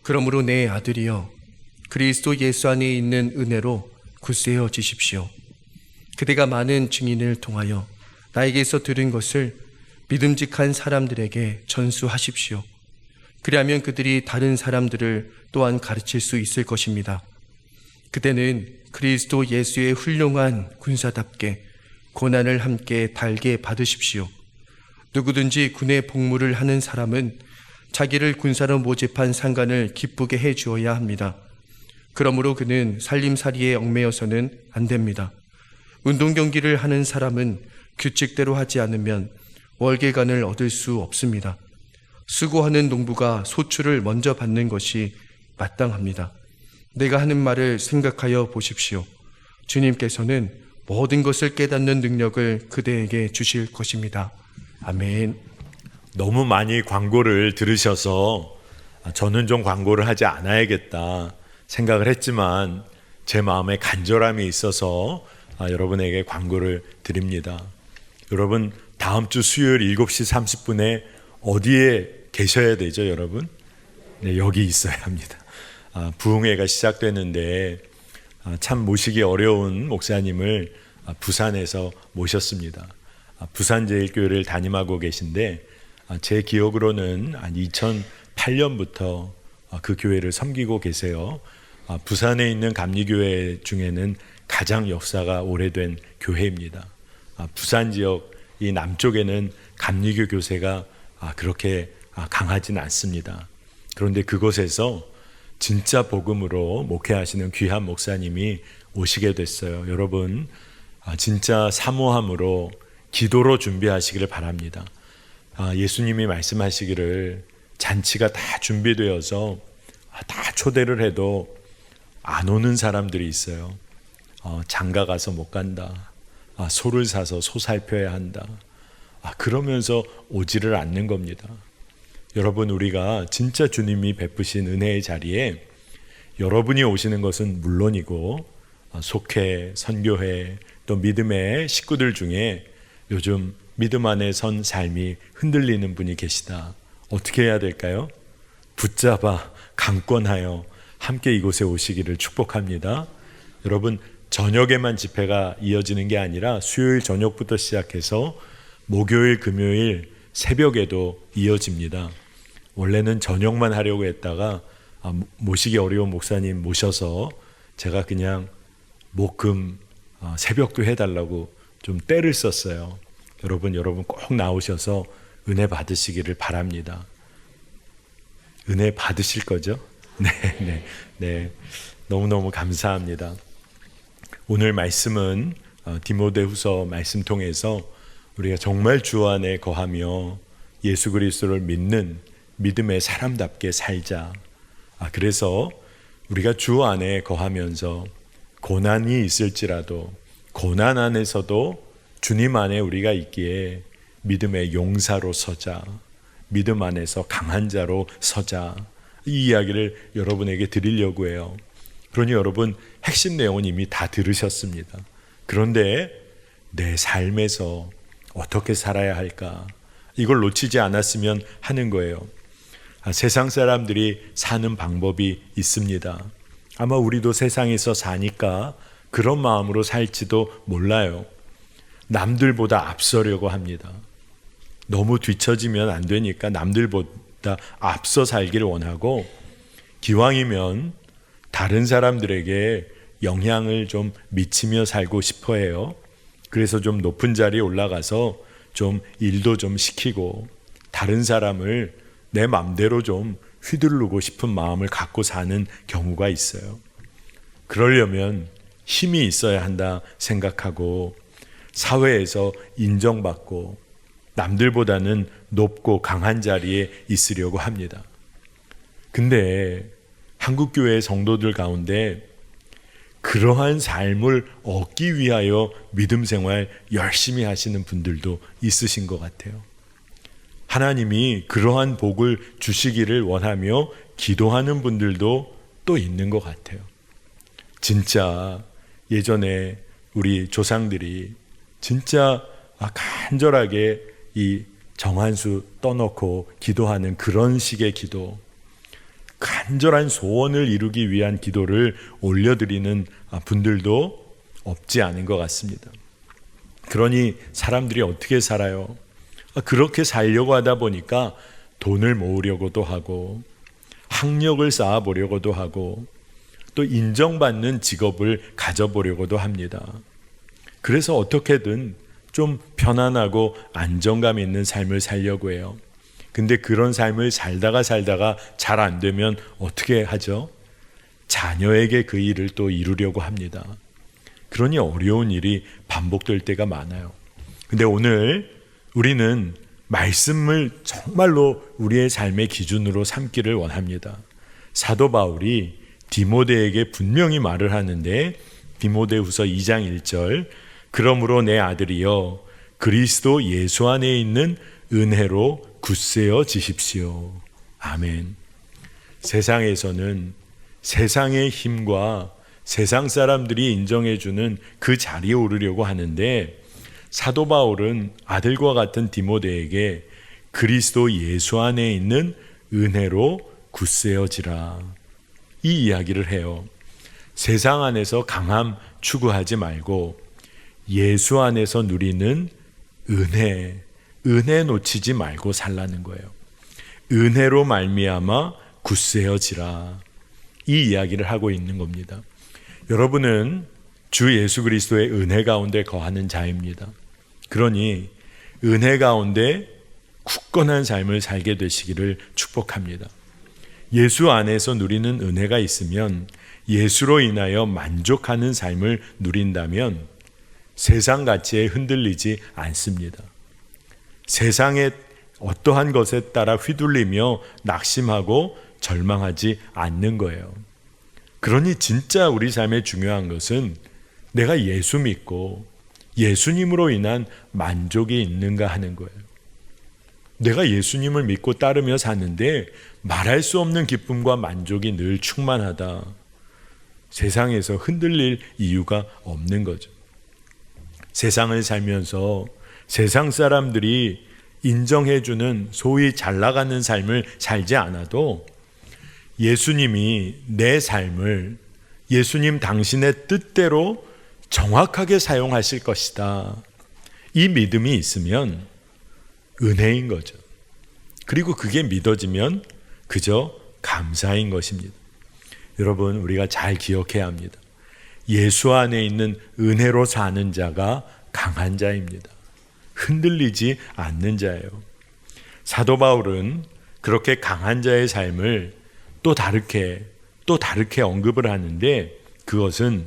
그러므로 내 아들이여, 그리스도 예수 안에 있는 은혜로 굳세어지십시오. 그대가 많은 증인을 통하여 나에게서 들은 것을 믿음직한 사람들에게 전수하십시오. 그리하면 그들이 다른 사람들을 또한 가르칠 수 있을 것입니다. 그대는 그리스도 예수의 훌륭한 군사답게 고난을 함께 달게 받으십시오. 누구든지 군의 복무를 하는 사람은 자기를 군사로 모집한 상관을 기쁘게 해 주어야 합니다. 그러므로 그는 살림살이에 얽매여서는 안 됩니다. 운동 경기를 하는 사람은 규칙대로 하지 않으면 월계관을 얻을 수 없습니다. 수고하는 농부가 소출을 먼저 받는 것이 마땅합니다. 내가 하는 말을 생각하여 보십시오. 주님께서는 모든 것을 깨닫는 능력을 그대에게 주실 것입니다. 아멘. 너무 많이 광고를 들으셔서 저는 좀 광고를 하지 않아야겠다 생각을 했지만 제 마음에 간절함이 있어서 여러분에게 광고를 드립니다. 여러분, 다음 주 수요일 7시 30분에 어디에 계셔야 되죠, 여러분? 네, 여기 있어야 합니다. 부흥회가 시작되는데 참 모시기 어려운 목사님을 부산에서 모셨습니다. 부산제일교회를 담임하고 계신데 제 기억으로는 한 2008년부터 그 교회를 섬기고 계세요. 부산에 있는 감리교회 중에는 가장 역사가 오래된 교회입니다. 부산 지역 이 남쪽에는 감리교 교세가 그렇게 강하진 않습니다. 그런데 그곳에서 진짜 복음으로 목회하시는 귀한 목사님이 오시게 됐어요. 여러분, 진짜 사모함으로 기도로 준비하시기를 바랍니다. 예수님이 말씀하시기를 잔치가 다 준비되어서 다 초대를 해도 안 오는 사람들이 있어요. 장가 가서 못 간다. 소를 사서 소 살펴야 한다. 그러면서 오지를 않는 겁니다. 여러분, 우리가 진짜 주님이 베푸신 은혜의 자리에 여러분이 오시는 것은 물론이고 속회, 선교회, 또 믿음의 식구들 중에 요즘 믿음 안에 선 삶이 흔들리는 분이 계시다. 어떻게 해야 될까요? 붙잡아 강권하여 함께 이곳에 오시기를 축복합니다. 여러분, 저녁에만 집회가 이어지는 게 아니라 수요일 저녁부터 시작해서 목요일, 금요일 새벽에도 이어집니다. 원래는 저녁만 하려고 했다가 모시기 어려운 목사님 모셔서 제가 그냥 목금 새벽도 해달라고 좀 때를 썼어요. 여러분 꼭 나오셔서 은혜 받으시기를 바랍니다. 은혜 받으실 거죠? 네. 너무너무 감사합니다. 오늘 말씀은 디모데후서 말씀 통해서 우리가 정말 주 안에 거하며 예수 그리스도를 믿는 믿음의 사람답게 살자. 그래서 우리가 주 안에 거하면서 고난이 있을지라도 고난 안에서도 주님 안에 우리가 있기에 믿음의 용사로 서자. 믿음 안에서 강한 자로 서자. 이 이야기를 여러분에게 드리려고 해요. 그러니 여러분, 핵심 내용은 이미 다 들으셨습니다. 그런데 내 삶에서 어떻게 살아야 할까? 이걸 놓치지 않았으면 하는 거예요. 세상 사람들이 사는 방법이 있습니다. 아마 우리도 세상에서 사니까 그런 마음으로 살지도 몰라요. 남들보다 앞서려고 합니다. 너무 뒤처지면 안 되니까 남들보다 앞서 살기를 원하고, 기왕이면 다른 사람들에게 영향을 좀 미치며 살고 싶어 해요. 그래서 좀 높은 자리에 올라가서 좀 일도 좀 시키고 다른 사람을 내 맘대로 좀 휘두르고 싶은 마음을 갖고 사는 경우가 있어요. 그러려면 힘이 있어야 한다 생각하고 사회에서 인정받고 남들보다는 높고 강한 자리에 있으려고 합니다. 근데 한국교회 성도들 가운데 그러한 삶을 얻기 위하여 믿음 생활 열심히 하시는 분들도 있으신 것 같아요. 하나님이 그러한 복을 주시기를 원하며 기도하는 분들도 또 있는 것 같아요. 진짜 예전에 우리 조상들이 진짜 간절하게 이 정한수 떠놓고 기도하는 그런 식의 기도, 간절한 소원을 이루기 위한 기도를 올려드리는 분들도 없지 않은 것 같습니다. 그러니 사람들이 어떻게 살아요? 그렇게 살려고 하다 보니까 돈을 모으려고도 하고 학력을 쌓아보려고도 하고 또 인정받는 직업을 가져보려고도 합니다. 그래서 어떻게든 좀 편안하고 안정감 있는 삶을 살려고 해요. 근데 그런 삶을 살다가 잘 안 되면 어떻게 하죠? 자녀에게 그 일을 또 이루려고 합니다. 그러니 어려운 일이 반복될 때가 많아요. 근데 오늘 우리는 말씀을 정말로 우리의 삶의 기준으로 삼기를 원합니다. 사도 바울이 디모데에게 분명히 말을 하는데 디모데후서 2장 1절 그러므로 내 아들이여 그리스도 예수 안에 있는 은혜로 굳세어지십시오. 아멘. 세상에서는 세상의 힘과 세상 사람들이 인정해주는 그 자리에 오르려고 하는데 사도 바울은 아들과 같은 디모데에게 그리스도 예수 안에 있는 은혜로 굳세어지라 이 이야기를 해요. 세상 안에서 강함 추구하지 말고 예수 안에서 누리는 은혜 놓치지 말고 살라는 거예요. 은혜로 말미암아 굳세어지라 이 이야기를 하고 있는 겁니다. 여러분은 주 예수 그리스도의 은혜 가운데 거하는 자입니다. 그러니 은혜 가운데 굳건한 삶을 살게 되시기를 축복합니다. 예수 안에서 누리는 은혜가 있으면 예수로 인하여 만족하는 삶을 누린다면 세상 가치에 흔들리지 않습니다. 세상의 어떠한 것에 따라 휘둘리며 낙심하고 절망하지 않는 거예요. 그러니 진짜 우리 삶에 중요한 것은 내가 예수 믿고 예수님으로 인한 만족이 있는가 하는 거예요. 내가 예수님을 믿고 따르며 사는데 말할 수 없는 기쁨과 만족이 늘 충만하다. 세상에서 흔들릴 이유가 없는 거죠. 세상을 살면서 세상 사람들이 인정해주는 소위 잘 나가는 삶을 살지 않아도 예수님이 내 삶을 예수님 당신의 뜻대로 정확하게 사용하실 것이다. 이 믿음이 있으면 은혜인 거죠. 그리고 그게 믿어지면 그저 감사인 것입니다. 여러분, 우리가 잘 기억해야 합니다. 예수 안에 있는 은혜로 사는 자가 강한 자입니다. 흔들리지 않는 자예요. 사도 바울은 그렇게 강한 자의 삶을 또 다르게 언급을 하는데 그것은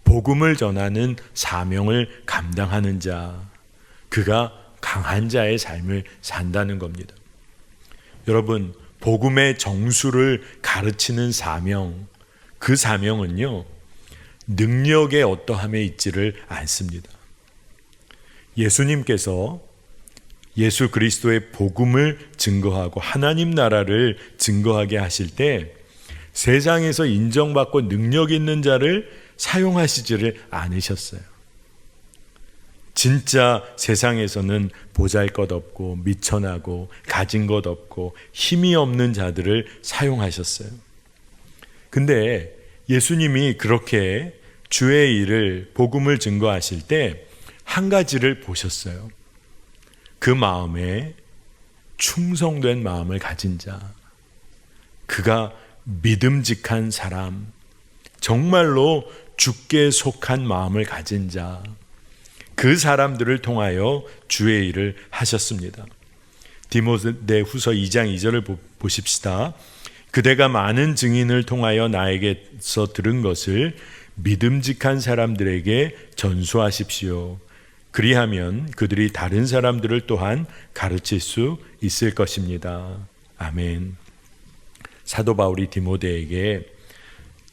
복음을 전하는 사명을 감당하는 자, 그가 강한 자의 삶을 산다는 겁니다. 여러분, 복음의 정수를 가르치는 사명, 그 사명은요, 능력의 어떠함에 있지를 않습니다. 예수님께서 예수 그리스도의 복음을 증거하고 하나님 나라를 증거하게 하실 때 세상에서 인정받고 능력 있는 자를 사용하시지를 않으셨어요. 진짜 세상에서는 보잘것없고 미천하고 가진 것 없고 힘이 없는 자들을 사용하셨어요. 근데 예수님이 그렇게 주의 일을 복음을 증거하실 때 한 가지를 보셨어요. 그 마음에 충성된 마음을 가진 자, 그가 믿음직한 사람, 정말로 주께 속한 마음을 가진 자, 그 사람들을 통하여 주의 일을 하셨습니다. 디모데후서 2장 2절을 보십시다. 그대가 많은 증인을 통하여 나에게서 들은 것을 믿음직한 사람들에게 전수하십시오. 그리하면 그들이 다른 사람들을 또한 가르칠 수 있을 것입니다. 아멘. 사도 바울이 디모데에게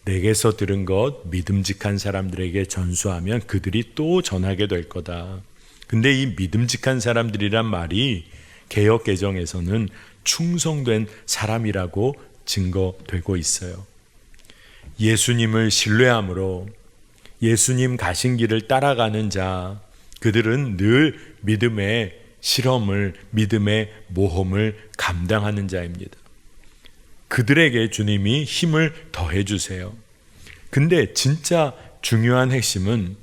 내게서 들은 것 믿음직한 사람들에게 전수하면 그들이 또 전하게 될 거다. 근데 이 믿음직한 사람들이란 말이 개역 개정에서는 충성된 사람이라고 증거되고 있어요. 예수님을 신뢰함으로 예수님 가신 길을 따라가는 자, 그들은 늘 믿음의 실험을, 믿음의 모험을 감당하는 자입니다. 그들에게 주님이 힘을 더해 주세요. 근데 진짜 중요한 핵심은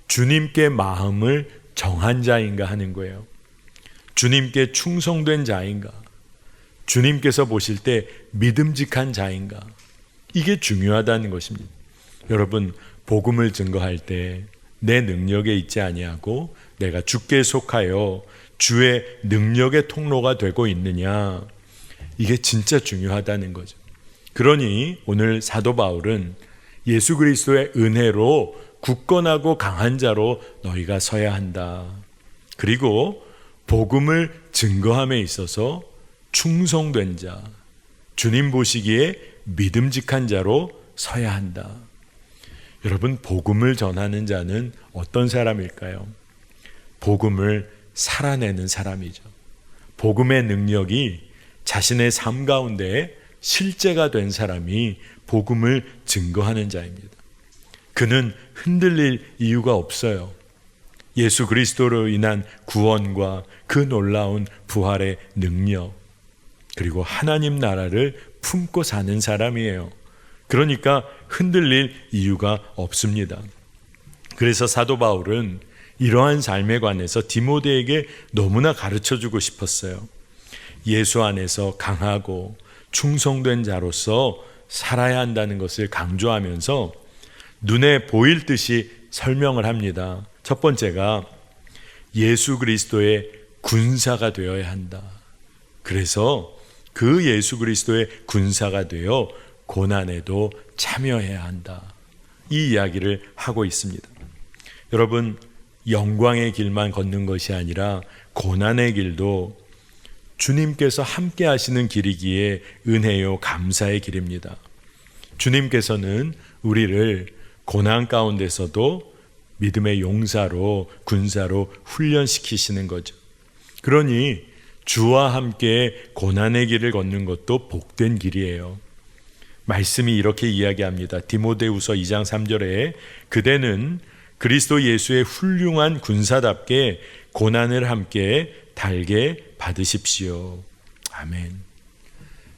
주님께 마음을 정한 자인가 하는 거예요. 주님께 충성된 자인가? 주님께서 보실 때 믿음직한 자인가? 이게 중요하다는 것입니다. 여러분, 복음을 증거할 때 내 능력에 있지 아니하고 내가 주께 속하여 주의 능력의 통로가 되고 있느냐, 이게 진짜 중요하다는 거죠. 그러니 오늘 사도 바울은 예수 그리스도의 은혜로 굳건하고 강한 자로 너희가 서야 한다. 그리고 복음을 증거함에 있어서 충성된 자, 주님 보시기에 믿음직한 자로 서야 한다. 여러분, 복음을 전하는 자는 어떤 사람일까요? 복음을 살아내는 사람이죠. 복음의 능력이 자신의 삶 가운데 실제가 된 사람이 복음을 증거하는 자입니다. 그는 흔들릴 이유가 없어요. 예수 그리스도로 인한 구원과 그 놀라운 부활의 능력, 그리고 하나님 나라를 품고 사는 사람이에요. 그러니까 흔들릴 이유가 없습니다. 그래서 사도 바울은 이러한 삶에 관해서 디모데에게 너무나 가르쳐주고 싶었어요. 예수 안에서 강하고 충성된 자로서 살아야 한다는 것을 강조하면서 눈에 보일 듯이 설명을 합니다. 첫 번째가 예수 그리스도의 군사가 되어야 한다. 그래서 그 예수 그리스도의 군사가 되어 고난에도 참여해야 한다. 이 이야기를 하고 있습니다. 여러분, 영광의 길만 걷는 것이 아니라 고난의 길도 주님께서 함께 하시는 길이기에 은혜요 감사의 길입니다. 주님께서는 우리를 고난 가운데서도 믿음의 용사로, 군사로 훈련시키시는 거죠. 그러니 주와 함께 고난의 길을 걷는 것도 복된 길이에요. 말씀이 이렇게 이야기합니다. 디모데후서 2장 3절에 그대는 그리스도 예수의 훌륭한 군사답게 고난을 함께 달게 받으십시오. 아멘.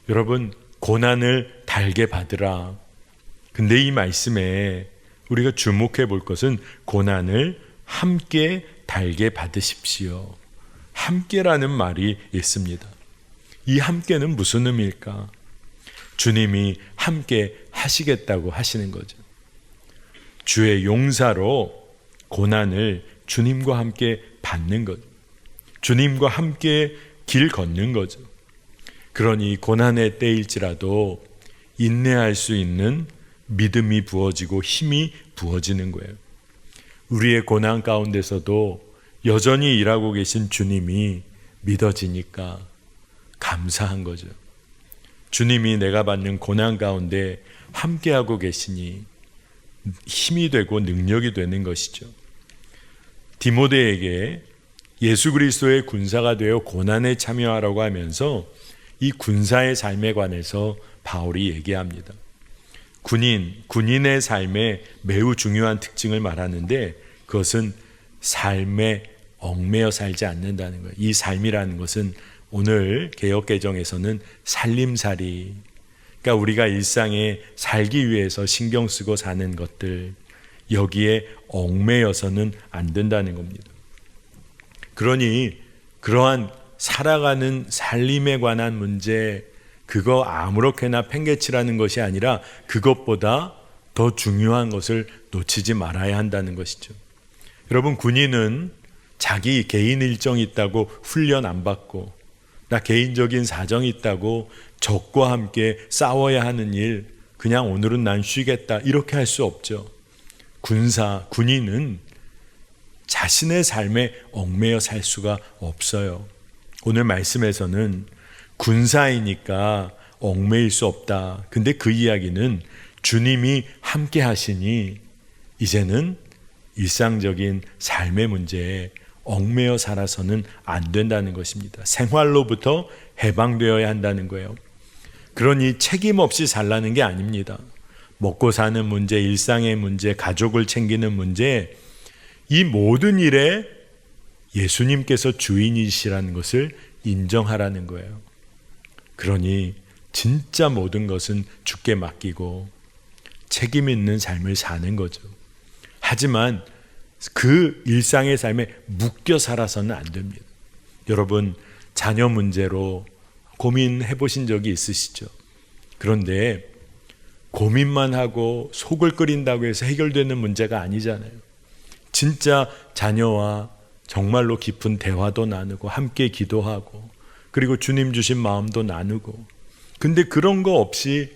여러분, 고난을 달게 받으라. 근데 이 말씀에 우리가 주목해 볼 것은 고난을 함께 달게 받으십시오. 함께라는 말이 있습니다. 이 함께는 무슨 의미일까? 주님이 함께 하시겠다고 하시는 거죠. 주의 용사로 고난을 주님과 함께 받는 것, 주님과 함께 길 걷는 거죠. 그러니 고난의 때일지라도 인내할 수 있는 믿음이 부어지고 힘이 부어지는 거예요. 우리의 고난 가운데서도 여전히 일하고 계신 주님이 믿어지니까 감사한 거죠. 주님이 내가 받는 고난 가운데 함께하고 계시니 힘이 되고 능력이 되는 것이죠. 디모데에게 예수 그리스도의 군사가 되어 고난에 참여하라고 하면서 이 군사의 삶에 관해서 바울이 얘기합니다. 군인의 삶에 매우 중요한 특징을 말하는데 그것은 삶에 얽매여 살지 않는다는 거예요. 이 삶이라는 것은 오늘 개역개정에서는 살림살이, 그러니까 우리가 일상에 살기 위해서 신경 쓰고 사는 것들, 여기에 얽매여서는 안 된다는 겁니다. 그러니 그러한 살아가는 살림에 관한 문제, 그거 아무렇게나 팽개치라는 것이 아니라 그것보다 더 중요한 것을 놓치지 말아야 한다는 것이죠. 여러분, 군인은 자기 개인 일정이 있다고 훈련 안 받고, 나 개인적인 사정이 있다고 적과 함께 싸워야 하는 일, 그냥 오늘은 난 쉬겠다, 이렇게 할 수 없죠. 군인은 자신의 삶에 얽매여 살 수가 없어요. 오늘 말씀에서는 군사이니까 얽매일 수 없다. 근데 그 이야기는 주님이 함께 하시니 이제는 일상적인 삶의 문제에 얽매여 살아서는 안 된다는 것입니다. 생활로부터 해방되어야 한다는 거예요. 그러니 책임 없이 살라는 게 아닙니다. 먹고 사는 문제, 일상의 문제, 가족을 챙기는 문제, 이 모든 일에 예수님께서 주인이시라는 것을 인정하라는 거예요. 그러니 진짜 모든 것은 주께 맡기고 책임 있는 삶을 사는 거죠. 하지만 그 일상의 삶에 묶여 살아서는 안 됩니다. 여러분, 자녀 문제로 고민해 보신 적이 있으시죠? 그런데 고민만 하고 속을 끓인다고 해서 해결되는 문제가 아니잖아요. 진짜 자녀와 정말로 깊은 대화도 나누고 함께 기도하고 그리고 주님 주신 마음도 나누고, 근데 그런 거 없이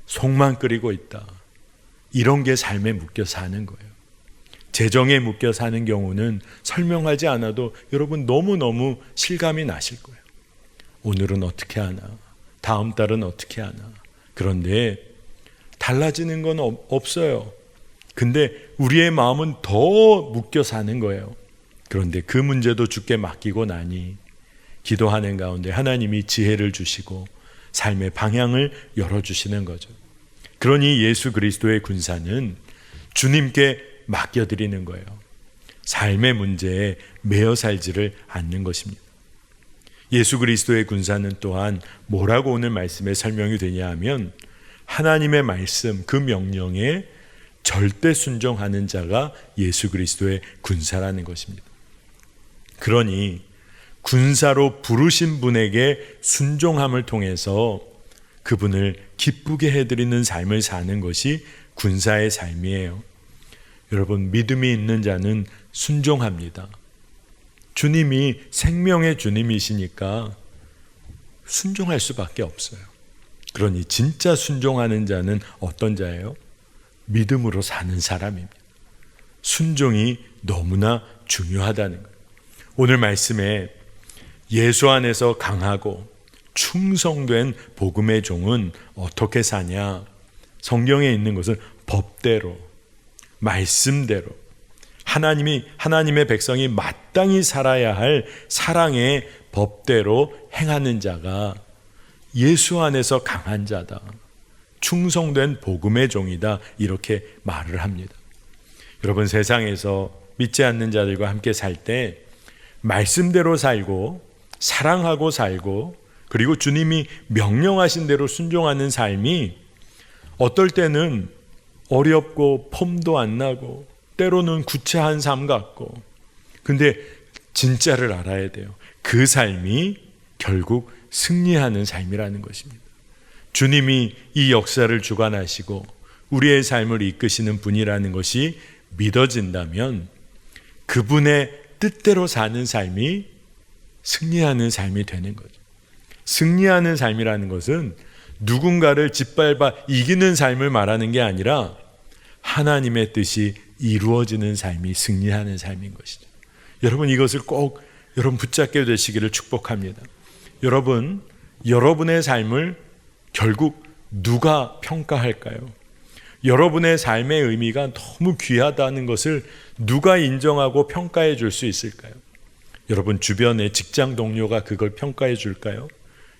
속만 끓이고 있다. 이런 게 삶에 묶여 사는 거예요. 재정에 묶여 사는 경우는 설명하지 않아도 여러분 너무너무 실감이 나실 거예요. 오늘은 어떻게 하나, 다음 달은 어떻게 하나. 그런데 달라지는 건 없어요. 근데 우리의 마음은 더 묶여 사는 거예요. 그런데 그 문제도 주께 맡기고 나니 기도하는 가운데 하나님이 지혜를 주시고 삶의 방향을 열어주시는 거죠. 그러니 예수 그리스도의 군사는 주님께 맡겨드리는 거예요. 삶의 문제에 매여 살지를 않는 것입니다. 예수 그리스도의 군사는 또한 뭐라고 오늘 말씀에 설명이 되냐 하면 하나님의 말씀, 그 명령에 절대 순종하는 자가 예수 그리스도의 군사라는 것입니다. 그러니 군사로 부르신 분에게 순종함을 통해서 그분을 기쁘게 해드리는 삶을 사는 것이 군사의 삶이에요. 여러분, 믿음이 있는 자는 순종합니다. 주님이 생명의 주님이시니까 순종할 수밖에 없어요. 그러니 진짜 순종하는 자는 어떤 자예요? 믿음으로 사는 사람입니다. 순종이 너무나 중요하다는 거예요. 오늘 말씀에 예수 안에서 강하고 충성된 복음의 종은 어떻게 사냐? 성경에 있는 것은 법대로, 말씀대로, 하나님의 백성이 마땅히 살아야 할 사랑의 법대로 행하는 자가 예수 안에서 강한 자다, 충성된 복음의 종이다, 이렇게 말을 합니다. 여러분, 세상에서 믿지 않는 자들과 함께 살 때 말씀대로 살고 사랑하고 살고 그리고 주님이 명령하신 대로 순종하는 삶이 어떨 때는 어렵고 폼도 안 나고 때로는 구차한 삶 같고, 근데 진짜를 알아야 돼요. 그 삶이 결국 승리하는 삶이라는 것입니다. 주님이 이 역사를 주관하시고 우리의 삶을 이끄시는 분이라는 것이 믿어진다면 그분의 뜻대로 사는 삶이 승리하는 삶이 되는 거죠. 승리하는 삶이라는 것은 누군가를 짓밟아 이기는 삶을 말하는 게 아니라 하나님의 뜻이 이루어지는 삶이 승리하는 삶인 것이죠. 여러분, 이것을 꼭 여러분 붙잡게 되시기를 축복합니다. 여러분, 여러분의 삶을 결국 누가 평가할까요? 여러분의 삶의 의미가 너무 귀하다는 것을 누가 인정하고 평가해 줄 수 있을까요? 여러분 주변의 직장 동료가 그걸 평가해 줄까요?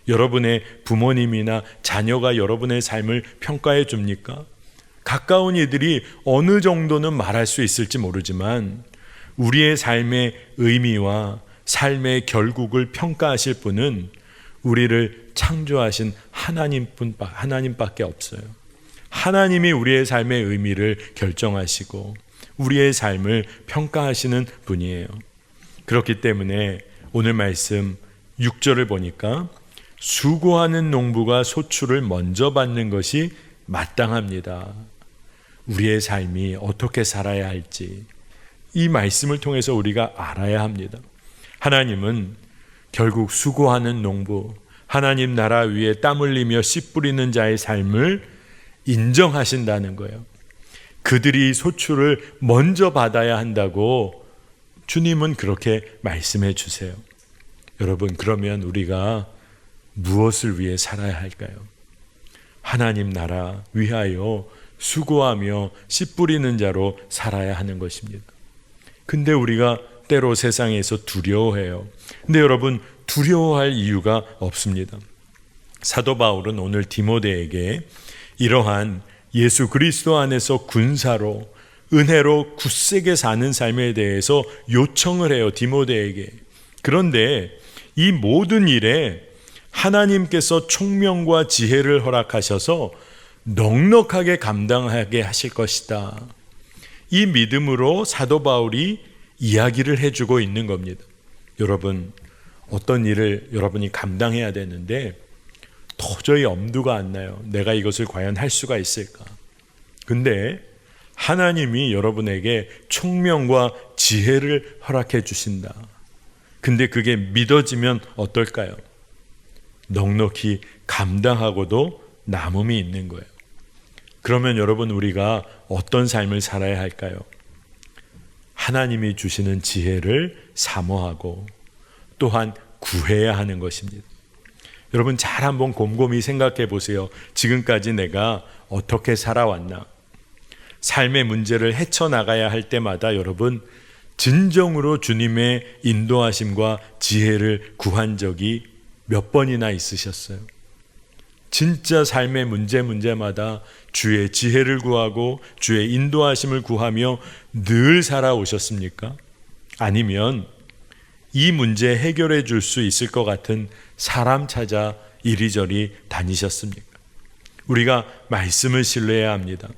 여러분의 부모님이나 자녀가 여러분의 삶을 평가해 줍니까? 가까운 이들이 어느 정도는 말할 수 있을지 모르지만 우리의 삶의 의미와 삶의 결국을 평가하실 분은 우리를 창조하신 하나님밖에 없어요. 하나님이 우리의 삶의 의미를 결정하시고 우리의 삶을 평가하시는 분이에요. 그렇기 때문에 오늘 말씀 6절을 보니까 수고하는 농부가 소출을 먼저 받는 것이 마땅합니다. 우리의 삶이 어떻게 살아야 할지 이 말씀을 통해서 우리가 알아야 합니다. 하나님은 결국 수고하는 농부, 하나님 나라 위에 땀 흘리며 씨 뿌리는 자의 삶을 인정하신다는 거예요. 그들이 소출을 먼저 받아야 한다고 주님은 그렇게 말씀해 주세요. 여러분, 그러면 우리가 무엇을 위해 살아야 할까요? 하나님 나라 위하여 수고하며 씨 뿌리는 자로 살아야 하는 것입니다. 근데 우리가 때로 세상에서 두려워해요. 근데 여러분, 두려워할 이유가 없습니다. 사도 바울은 오늘 디모데에게 이러한 예수 그리스도 안에서 군사로 은혜로 굳세게 사는 삶에 대해서 요청을 해요. 디모데에게. 그런데 이 모든 일에 하나님께서 총명과 지혜를 허락하셔서 넉넉하게 감당하게 하실 것이다. 이 믿음으로 사도 바울이 이야기를 해주고 있는 겁니다. 여러분, 어떤 일을 여러분이 감당해야 되는데 도저히 엄두가 안 나요. 내가 이것을 과연 할 수가 있을까? 근데 하나님이 여러분에게 총명과 지혜를 허락해 주신다. 근데 그게 믿어지면 어떨까요? 넉넉히 감당하고도 남음이 있는 거예요. 그러면 여러분, 우리가 어떤 삶을 살아야 할까요? 하나님이 주시는 지혜를 사모하고 또한 구해야 하는 것입니다. 여러분, 잘 한번 곰곰이 생각해 보세요. 지금까지 내가 어떻게 살아왔나? 삶의 문제를 헤쳐나가야 할 때마다 여러분, 진정으로 주님의 인도하심과 지혜를 구한 적이 몇 번이나 있으셨어요? 진짜 삶의 문제마다 주의 지혜를 구하고 주의 인도하심을 구하며 늘 살아오셨습니까? 아니면 이 문제 해결해 줄 수 있을 것 같은 사람 찾아 이리저리 다니셨습니까? 우리가 말씀을 신뢰해야 합니다.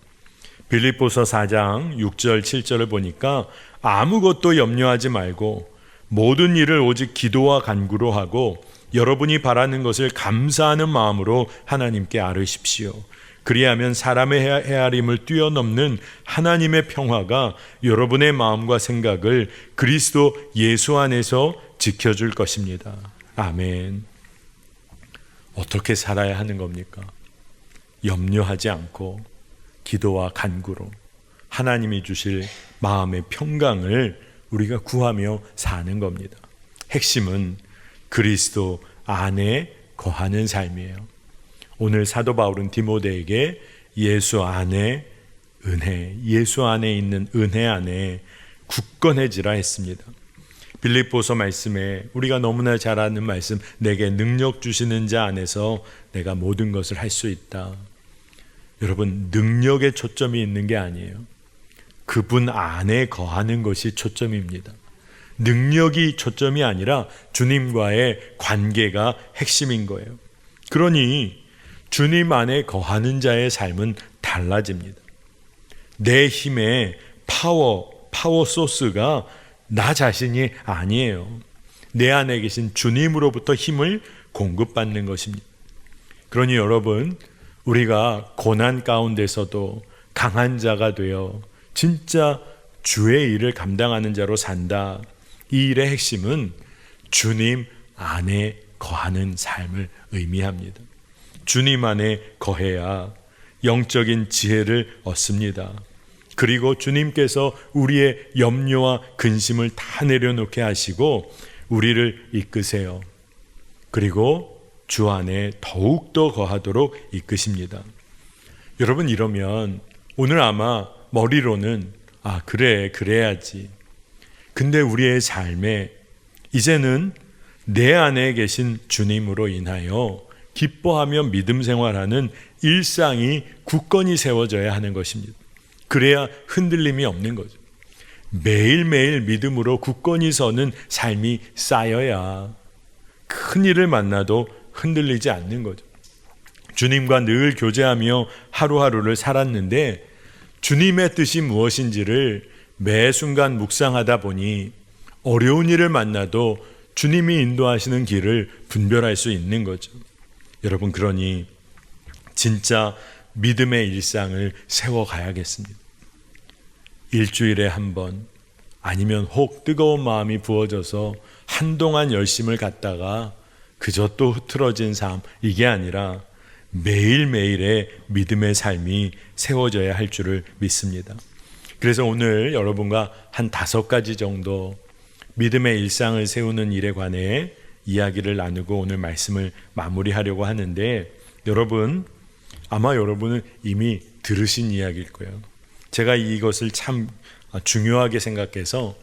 빌립보서 4장 6절 7절을 보니까 아무것도 염려하지 말고 모든 일을 오직 기도와 간구로 하고 여러분이 바라는 것을 감사하는 마음으로 하나님께 아뢰십시오. 그리하면 사람의 헤아림을 뛰어넘는 하나님의 평화가 여러분의 마음과 생각을 그리스도 예수 안에서 지켜줄 것입니다. 아멘. 어떻게 살아야 하는 겁니까? 염려하지 않고 기도와 간구로 하나님이 주실 마음의 평강을 우리가 구하며 사는 겁니다. 핵심은 그리스도 안에 거하는 삶이에요. 오늘 사도 바울은 디모데에게 예수 안에 은혜, 예수 안에 있는 은혜 안에 굳건해지라 했습니다. 빌립보서 말씀에 우리가 너무나 잘 아는 말씀, 내게 능력 주시는 자 안에서 내가 모든 것을 할 수 있다. 여러분, 능력에 초점이 있는 게 아니에요. 그분 안에 거하는 것이 초점입니다. 능력이 초점이 아니라 주님과의 관계가 핵심인 거예요. 그러니 주님 안에 거하는 자의 삶은 달라집니다. 내 힘의 파워 소스가 나 자신이 아니에요. 내 안에 계신 주님으로부터 힘을 공급받는 것입니다. 그러니 여러분, 우리가 고난 가운데서도 강한 자가 되어 진짜 주의 일을 감당하는 자로 산다. 이 일의 핵심은 주님 안에 거하는 삶을 의미합니다. 주님 안에 거해야 영적인 지혜를 얻습니다. 그리고 주님께서 우리의 염려와 근심을 다 내려놓게 하시고 우리를 이끄세요. 그리고 주 안에 더욱더 거하도록 이끄십니다. 여러분, 이러면 오늘 아마 머리로는 그래야지. 근데 우리의 삶에 이제는 내 안에 계신 주님으로 인하여 기뻐하며 믿음 생활하는 일상이 굳건히 세워져야 하는 것입니다. 그래야 흔들림이 없는 거죠. 매일매일 믿음으로 굳건히 서는 삶이 쌓여야 큰 일을 만나도 흔들리지 않는 거죠. 주님과 늘 교제하며 하루하루를 살았는데 주님의 뜻이 무엇인지를 매 순간 묵상하다 보니 어려운 일을 만나도 주님이 인도하시는 길을 분별할 수 있는 거죠. 여러분, 그러니 진짜 믿음의 일상을 세워가야겠습니다. 일주일에 한 번, 아니면 혹 뜨거운 마음이 부어져서 한동안 열심을 갖다가 그저 또 흐트러진 삶, 이게 아니라 매일매일의 믿음의 삶이 세워져야 할 줄을 믿습니다. 그래서 오늘 여러분과 한 5가지 정도 믿음의 일상을 세우는 일에 관해 이야기를 나누고 오늘 말씀을 마무리하려고 하는데, 여러분, 아마 여러분은 이미 들으신 이야기일 거예요. 제가 이것을 참 중요하게 생각해서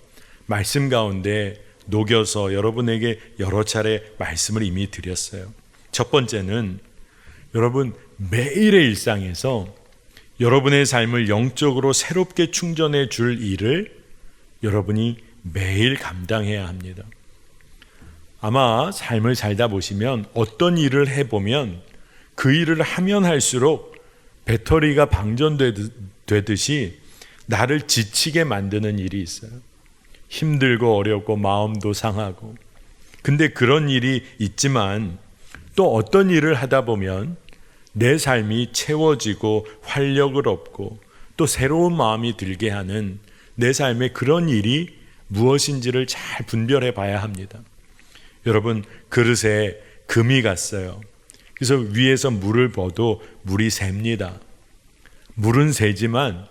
말씀 가운데 녹여서 여러분에게 여러 차례 말씀을 이미 드렸어요. 첫 번째는 여러분, 매일의 일상에서 여러분의 삶을 영적으로 새롭게 충전해 줄 일을 여러분이 매일 감당해야 합니다. 아마 삶을 살다 보시면 어떤 일을 해보면 그 일을 하면 할수록 배터리가 방전되듯이 나를 지치게 만드는 일이 있어요. 힘들고 어렵고 마음도 상하고. 근데 그런 일이 있지만 또 어떤 일을 하다 보면 내 삶이 채워지고 활력을 얻고 또 새로운 마음이 들게 하는 내 삶의 그런 일이 무엇인지를 잘 분별해 봐야 합니다. 여러분, 그릇에 금이 갔어요. 그래서 위에서 물을 부어도 물이 셉니다. 물은 새지만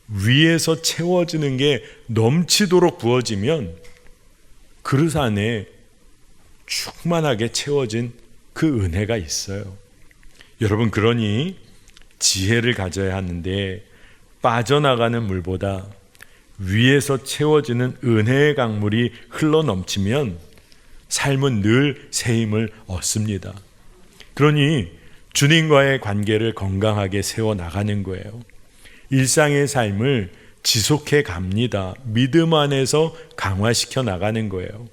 위에서 채워지는 게 넘치도록 부어지면 그릇 안에 충만하게 채워진 그 은혜가 있어요. 여러분, 그러니 지혜를 가져야 하는데 빠져나가는 물보다 위에서 채워지는 은혜의 강물이 흘러 넘치면 삶은 늘 새 힘을 얻습니다. 그러니 주님과의 관계를 건강하게 세워나가는 거예요. 일상의 삶을 지속해 갑니다. 믿음 안에서 강화시켜 나가는 거예요.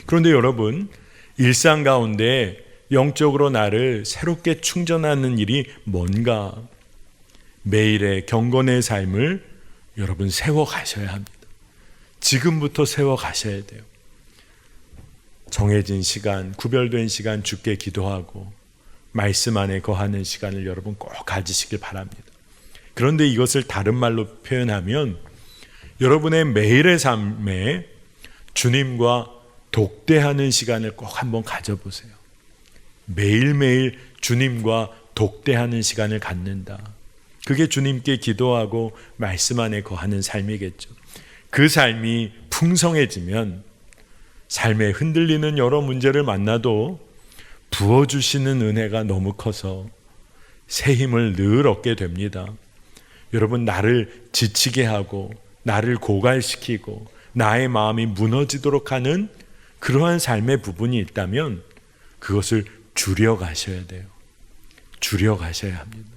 그런데 여러분, 일상 가운데 영적으로 나를 새롭게 충전하는 일이 뭔가? 매일의 경건의 삶을 여러분 세워 가셔야 합니다. 지금부터 세워 가셔야 돼요. 정해진 시간, 구별된 시간 주께 기도하고 말씀 안에 거하는 시간을 여러분 꼭 가지시길 바랍니다. 그런데 이것을 다른 말로 표현하면 여러분의 매일의 삶에 주님과 독대하는 시간을 꼭 한번 가져보세요. 매일매일 주님과 독대하는 시간을 갖는다. 그게 주님께 기도하고 말씀 안에 거하는 삶이겠죠. 그 삶이 풍성해지면 삶에 흔들리는 여러 문제를 만나도 부어주시는 은혜가 너무 커서 새 힘을 늘 얻게 됩니다. 여러분, 나를 지치게 하고 나를 고갈시키고 나의 마음이 무너지도록 하는 그러한 삶의 부분이 있다면 그것을 줄여가셔야 돼요. 줄여가셔야 합니다.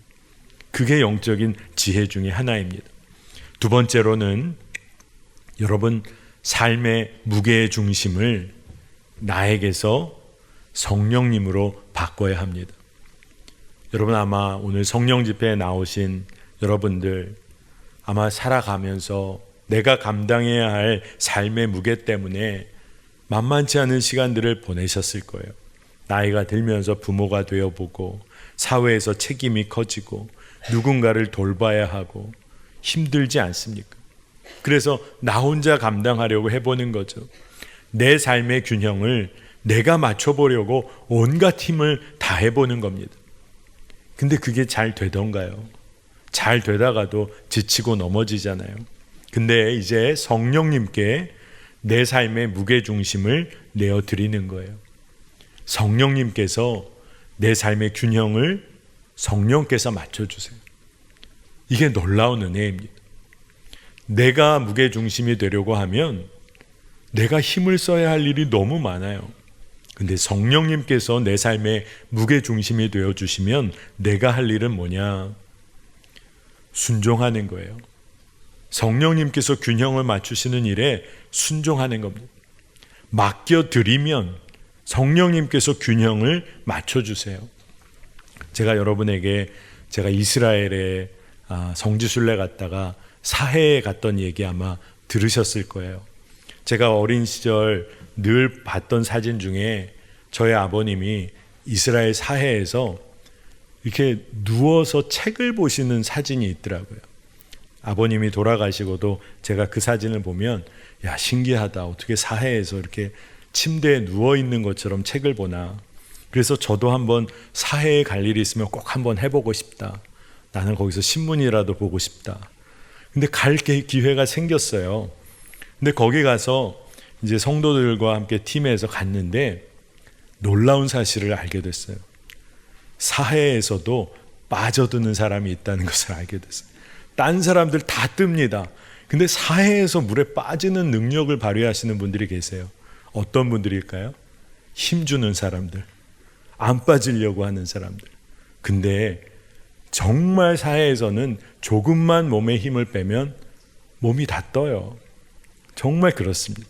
그게 영적인 지혜 중에 하나입니다. 두 번째로는 여러분, 삶의 무게의 중심을 나에게서 성령님으로 바꿔야 합니다. 여러분, 아마 오늘 성령 집회에 나오신 여러분들 아마 살아가면서 내가 감당해야 할 삶의 무게 때문에 만만치 않은 시간들을 보내셨을 거예요. 나이가 들면서 부모가 되어보고 사회에서 책임이 커지고 누군가를 돌봐야 하고 힘들지 않습니까? 그래서 나 혼자 감당하려고 해보는 거죠. 내 삶의 균형을 내가 맞춰보려고 온갖 힘을 다 해보는 겁니다. 근데 그게 잘 되던가요? 잘 되다가도 지치고 넘어지잖아요. 근데 이제 성령님께 내 삶의 무게중심을 내어드리는 거예요. 성령님께서 내 삶의 균형을 성령께서 맞춰주세요. 이게 놀라운 은혜입니다. 내가 무게중심이 되려고 하면 내가 힘을 써야 할 일이 너무 많아요. 근데 성령님께서 내 삶의 무게중심이 되어주시면 내가 할 일은 뭐냐? 순종하는 거예요. 성령님께서 균형을 맞추시는 일에 순종하는 겁니다. 맡겨드리면 성령님께서 균형을 맞춰주세요. 제가 여러분에게 제가 이스라엘에 성지순례 갔다가 사해에 갔던 얘기 아마 들으셨을 거예요. 제가 어린 시절 늘 봤던 사진 중에 저희 아버님이 이스라엘 사해에서 이렇게 누워서 책을 보시는 사진이 있더라고요. 아버님이 돌아가시고도 제가 그 사진을 보면 야, 신기하다. 어떻게 사해에서 이렇게 침대에 누워있는 것처럼 책을 보나. 그래서 저도 한번 사해에 갈 일이 있으면 꼭 한번 해보고 싶다. 나는 거기서 신문이라도 보고 싶다. 근데 갈 기회가 생겼어요. 근데 거기 가서 이제 성도들과 함께 팀에서 갔는데 놀라운 사실을 알게 됐어요. 사해에서도 빠져드는 사람이 있다는 것을 알게 됐어요. 딴 사람들 다 뜹니다. 근데 사해에서 물에 빠지는 능력을 발휘하시는 분들이 계세요. 어떤 분들일까요? 힘주는 사람들, 안 빠지려고 하는 사람들. 근데 정말 사해에서는 조금만 몸에 힘을 빼면 몸이 다 떠요. 정말 그렇습니다.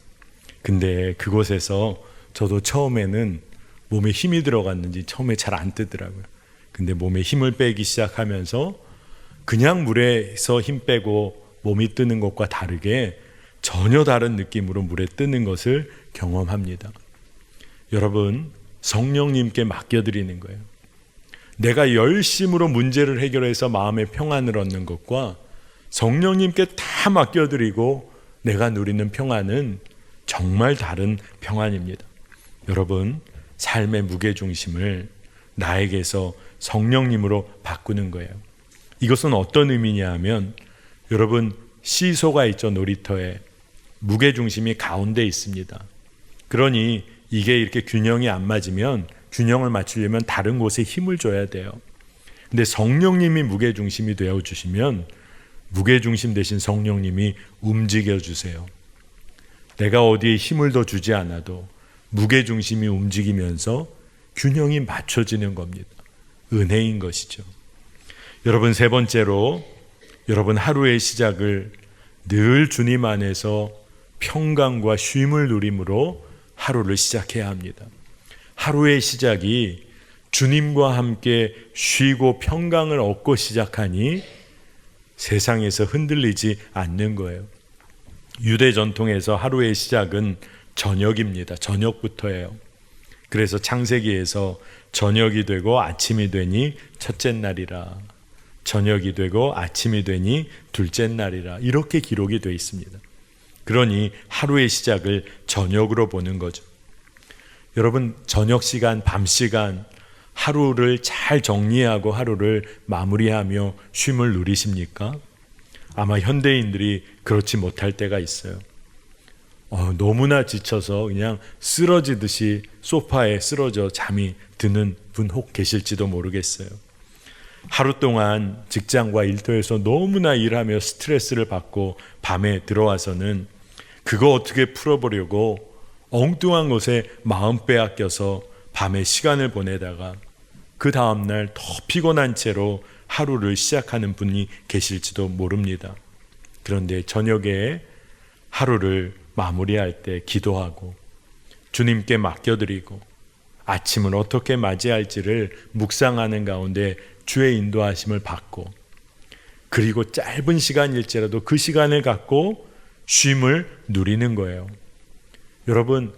근데 그곳에서 저도 처음에는 몸에 힘이 들어갔는지 처음에 잘 안 뜨더라고요. 근데 몸에 힘을 빼기 시작하면서 그냥 물에서 힘 빼고 몸이 뜨는 것과 다르게 전혀 다른 느낌으로 물에 뜨는 것을 경험합니다. 여러분, 성령님께 맡겨드리는 거예요. 내가 열심으로 문제를 해결해서 마음의 평안을 얻는 것과 성령님께 다 맡겨드리고 내가 누리는 평안은 정말 다른 평안입니다. 여러분, 삶의 무게중심을 나에게서 성령님으로 바꾸는 거예요. 이것은 어떤 의미냐 하면, 여러분, 시소가 있죠. 놀이터에 무게중심이 가운데 있습니다. 그러니 이게 이렇게 균형이 안 맞으면 균형을 맞추려면 다른 곳에 힘을 줘야 돼요. 근데 성령님이 무게중심이 되어주시면 무게중심 대신 성령님이 움직여주세요. 내가 어디에 힘을 더 주지 않아도 무게중심이 움직이면서 균형이 맞춰지는 겁니다. 은혜인 것이죠. 여러분, 세 번째로, 여러분 하루의 시작을 늘 주님 안에서 평강과 쉼을 누림으로 하루를 시작해야 합니다. 하루의 시작이 주님과 함께 쉬고 평강을 얻고 시작하니 세상에서 흔들리지 않는 거예요. 유대 전통에서 하루의 시작은 저녁입니다. 저녁부터예요. 그래서 창세기에서 저녁이 되고 아침이 되니 첫째 날이라, 저녁이 되고 아침이 되니 둘째 날이라, 이렇게 기록이 되어 있습니다. 그러니 하루의 시작을 저녁으로 보는 거죠. 여러분, 저녁 시간, 밤 시간, 하루를 잘 정리하고 하루를 마무리하며 쉼을 누리십니까? 아마 현대인들이 그렇지 못할 때가 있어요. 너무나 지쳐서 그냥 쓰러지듯이 소파에 쓰러져 잠이 드는 분 혹 계실지도 모르겠어요. 하루 동안 직장과 일터에서 너무나 일하며 스트레스를 받고 밤에 들어와서는 그거 어떻게 풀어보려고 엉뚱한 것에 마음 빼앗겨서 밤에 시간을 보내다가 그 다음날 더 피곤한 채로 하루를 시작하는 분이 계실지도 모릅니다. 그런데 저녁에 하루를 마무리할 때 기도하고 주님께 맡겨드리고 아침을 어떻게 맞이할지를 묵상하는 가운데 주의 인도하심을 받고, 그리고 짧은 시간일지라도 그 시간을 갖고 쉼을 누리는 거예요. 여러분,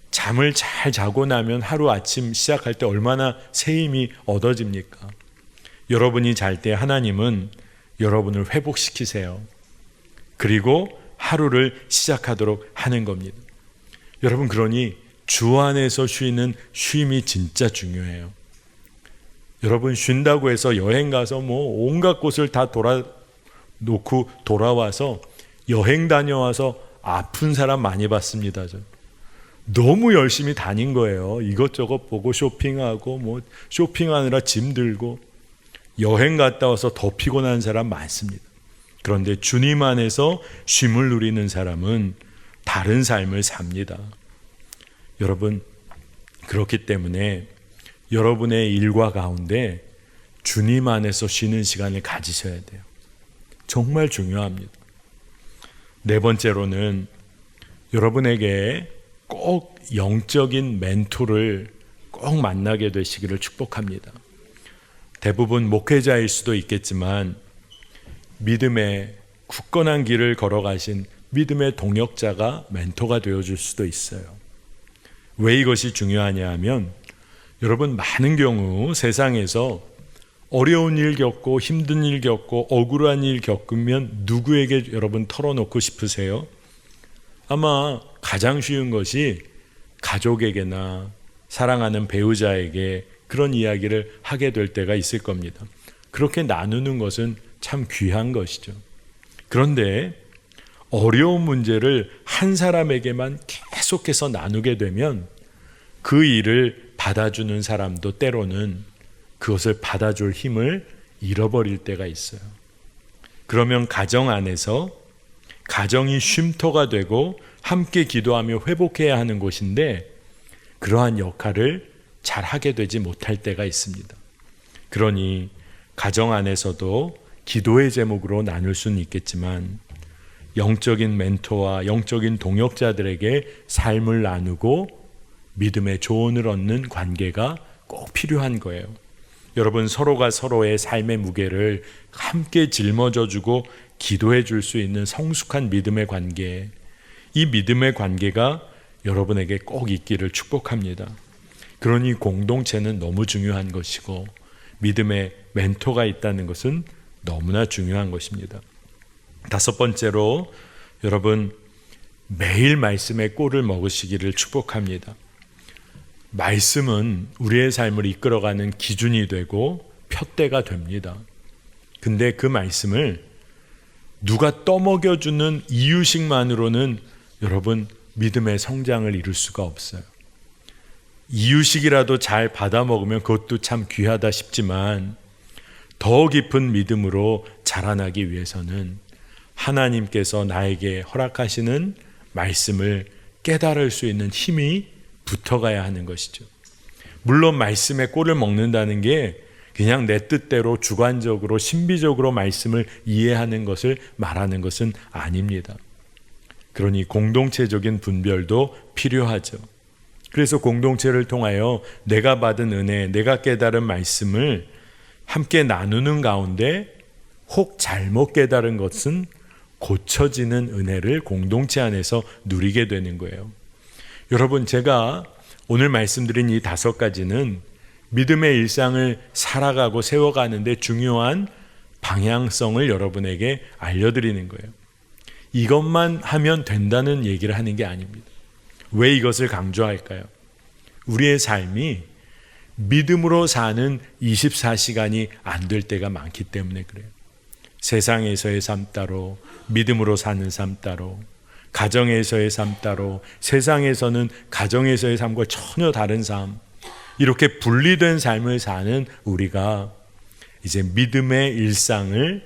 잠을 잘 자고 나면 하루 아침 시작할 때 얼마나 새 힘이 얻어집니까? 여러분이 잘 때 하나님은 여러분을 회복시키세요. 그리고 하루를 시작하도록 하는 겁니다. 여러분, 그러니 주 안에서 쉬는 쉼이 진짜 중요해요. 여러분, 쉰다고 해서 여행 가서 온갖 곳을 다 놓고 돌아와서 여행 다녀와서 아픈 사람 많이 봤습니다. 너무 열심히 다닌 거예요. 이것저것 보고 쇼핑하고 쇼핑하느라 짐 들고 여행 갔다 와서 더 피곤한 사람 많습니다. 그런데 주님 안에서 쉼을 누리는 사람은 다른 삶을 삽니다. 여러분, 그렇기 때문에 여러분의 일과 가운데 주님 안에서 쉬는 시간을 가지셔야 돼요. 정말 중요합니다. 네 번째로는 여러분에게 꼭 영적인 멘토를 꼭 만나게 되시기를 축복합니다. 대부분 목회자일 수도 있겠지만 믿음의 굳건한 길을 걸어가신 믿음의 동역자가 멘토가 되어줄 수도 있어요. 왜 이것이 중요하냐 하면, 여러분, 많은 경우 세상에서 어려운 일 겪고 힘든 일 겪고 억울한 일 겪으면 누구에게 여러분 털어놓고 싶으세요? 아마 가장 쉬운 것이 가족에게나 사랑하는 배우자에게 그런 이야기를 하게 될 때가 있을 겁니다. 그렇게 나누는 것은 참 귀한 것이죠. 그런데 어려운 문제를 한 사람에게만 계속해서 나누게 되면 그 일을 받아주는 사람도 때로는 그것을 받아줄 힘을 잃어버릴 때가 있어요. 그러면 가정 안에서 가정이 쉼터가 되고 함께 기도하며 회복해야 하는 곳인데 그러한 역할을 잘 하게 되지 못할 때가 있습니다. 그러니 가정 안에서도 기도의 제목으로 나눌 수는 있겠지만 영적인 멘토와 영적인 동역자들에게 삶을 나누고 믿음의 조언을 얻는 관계가 꼭 필요한 거예요. 여러분, 서로가 서로의 삶의 무게를 함께 짊어져 주고 기도해 줄 수 있는 성숙한 믿음의 관계, 이 믿음의 관계가 여러분에게 꼭 있기를 축복합니다. 그러니 공동체는 너무 중요한 것이고 믿음의 멘토가 있다는 것은 너무나 중요한 것입니다. 다섯 번째로, 여러분, 매일 말씀의 꼴을 먹으시기를 축복합니다. 말씀은 우리의 삶을 이끌어가는 기준이 되고 푯대가 됩니다. 근데 그 말씀을 누가 떠먹여주는 이유식만으로는 여러분, 믿음의 성장을 이룰 수가 없어요. 이유식이라도 잘 받아 먹으면 그것도 참 귀하다 싶지만 더 깊은 믿음으로 자라나기 위해서는 하나님께서 나에게 허락하시는 말씀을 깨달을 수 있는 힘이 붙어가야 하는 것이죠. 물론 말씀의 꼴을 먹는다는 게 그냥 내 뜻대로 주관적으로 신비적으로 말씀을 이해하는 것을 말하는 것은 아닙니다. 그러니 공동체적인 분별도 필요하죠. 그래서 공동체를 통하여 내가 받은 은혜, 내가 깨달은 말씀을 함께 나누는 가운데 혹 잘못 깨달은 것은 고쳐지는 은혜를 공동체 안에서 누리게 되는 거예요. 여러분, 제가 오늘 말씀드린 이 5가지는 믿음의 일상을 살아가고 세워가는데 중요한 방향성을 여러분에게 알려드리는 거예요. 이것만 하면 된다는 얘기를 하는 게 아닙니다. 왜 이것을 강조할까요? 우리의 삶이 믿음으로 사는 24시간이 안 될 때가 많기 때문에 그래요. 세상에서의 삶 따로, 믿음으로 사는 삶 따로, 가정에서의 삶 따로, 세상에서는 가정에서의 삶과 전혀 다른 삶, 이렇게 분리된 삶을 사는 우리가 이제 믿음의 일상을,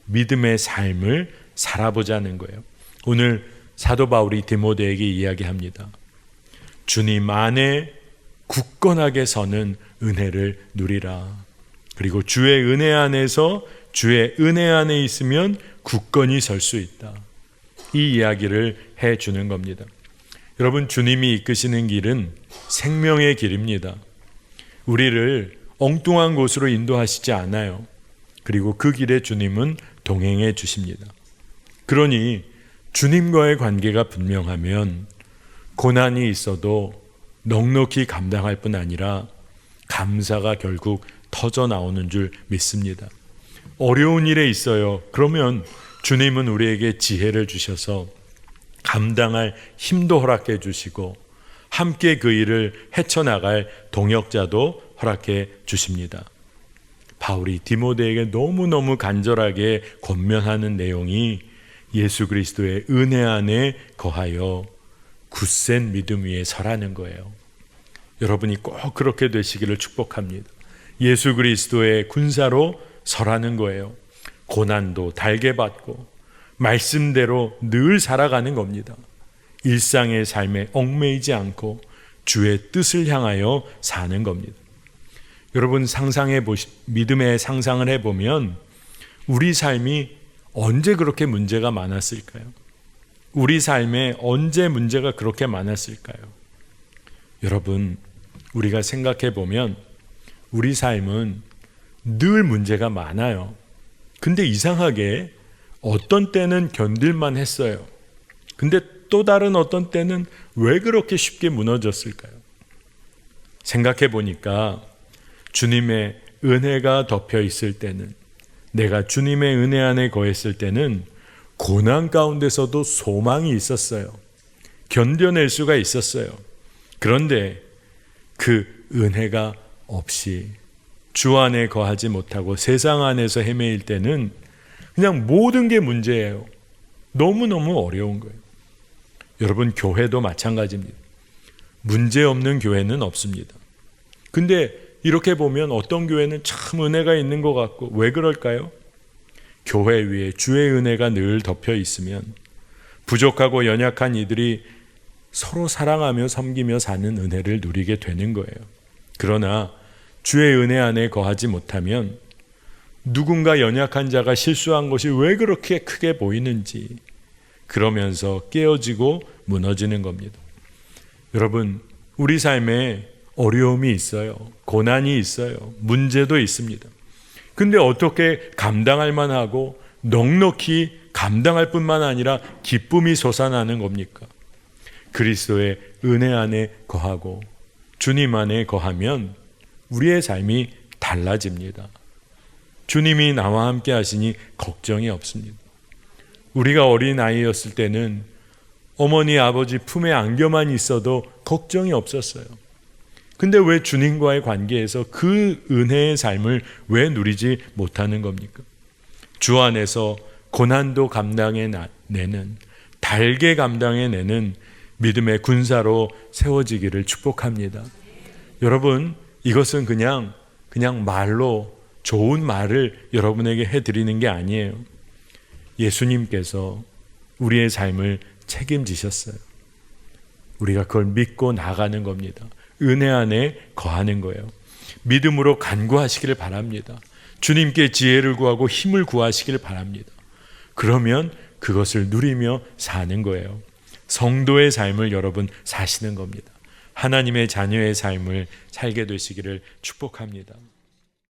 믿음의 삶을 살아보자는 거예요. 오늘 사도 바울이 디모데에게 이야기합니다. 주님 안에 굳건하게 서는 은혜를 누리라. 그리고 주의 은혜 안에서, 주의 은혜 안에 있으면 굳건히 설 수 있다. 이 이야기를 해주는 겁니다. 여러분, 주님이 이끄시는 길은 생명의 길입니다. 우리를 엉뚱한 곳으로 인도하시지 않아요. 그리고 그 길에 주님은 동행해 주십니다. 그러니 주님과의 관계가 분명하면 고난이 있어도 넉넉히 감당할 뿐 아니라 감사가 결국 터져 나오는 줄 믿습니다. 어려운 일에 있어요. 그러면 주님은 우리에게 지혜를 주셔서 감당할 힘도 허락해 주시고 함께 그 일을 헤쳐나갈 동역자도 허락해 주십니다. 바울이 디모데에게 너무너무 간절하게 권면하는 내용이 예수 그리스도의 은혜 안에 거하여 굳센 믿음 위에 서라는 거예요. 여러분이 꼭 그렇게 되시기를 축복합니다. 예수 그리스도의 군사로 서라는 거예요. 고난도 달게 받고 말씀대로 늘 살아가는 겁니다. 일상의 삶에 얽매이지 않고 주의 뜻을 향하여 사는 겁니다. 여러분, 믿음의 상상을 해보면 우리 삶이 언제 그렇게 문제가 많았을까요? 우리 삶에 언제 문제가 그렇게 많았을까요? 여러분, 우리가 생각해 보면 우리 삶은 늘 문제가 많아요. 근데 이상하게 어떤 때는 견딜만 했어요. 근데 또 다른 어떤 때는 왜 그렇게 쉽게 무너졌을까요? 생각해 보니까 주님의 은혜가 덮여 있을 때는, 내가 주님의 은혜 안에 거했을 때는 고난 가운데서도 소망이 있었어요. 견뎌낼 수가 있었어요. 그런데 그 은혜가 없이 주 안에 거하지 못하고 세상 안에서 헤매일 때는 그냥 모든 게 문제예요. 너무너무 어려운 거예요. 여러분, 교회도 마찬가지입니다. 문제 없는 교회는 없습니다. 근데 이렇게 보면 어떤 교회는 참 은혜가 있는 것 같고, 왜 그럴까요? 교회 위에 주의 은혜가 늘 덮여 있으면 부족하고 연약한 이들이 서로 사랑하며 섬기며 사는 은혜를 누리게 되는 거예요. 그러나 주의 은혜 안에 거하지 못하면 누군가 연약한 자가 실수한 것이 왜 그렇게 크게 보이는지 그러면서 깨어지고 무너지는 겁니다. 여러분, 우리 삶에 어려움이 있어요. 고난이 있어요. 문제도 있습니다. 근데 어떻게 감당할 만하고 넉넉히 감당할 뿐만 아니라 기쁨이 솟아나는 겁니까? 그리스도의 은혜 안에 거하고 주님 안에 거하면 우리의 삶이 달라집니다. 주님이 나와 함께 하시니 걱정이 없습니다. 우리가 어린아이였을 때는 어머니 아버지 품에 안겨만 있어도 걱정이 없었어요. 근데 왜 주님과의 관계에서 그 은혜의 삶을 왜 누리지 못하는 겁니까? 주 안에서 고난도 감당해내는, 달게 감당해내는 믿음의 군사로 세워지기를 축복합니다. 여러분, 이것은 그냥 말로 좋은 말을 여러분에게 해드리는 게 아니에요. 예수님께서 우리의 삶을 책임지셨어요. 우리가 그걸 믿고 나가는 겁니다. 은혜 안에 거하는 거예요. 믿음으로 간구하시기를 바랍니다. 주님께 지혜를 구하고 힘을 구하시기를 바랍니다. 그러면 그것을 누리며 사는 거예요. 성도의 삶을 여러분 사시는 겁니다. 하나님의 자녀의 삶을 살게 되시기를 축복합니다.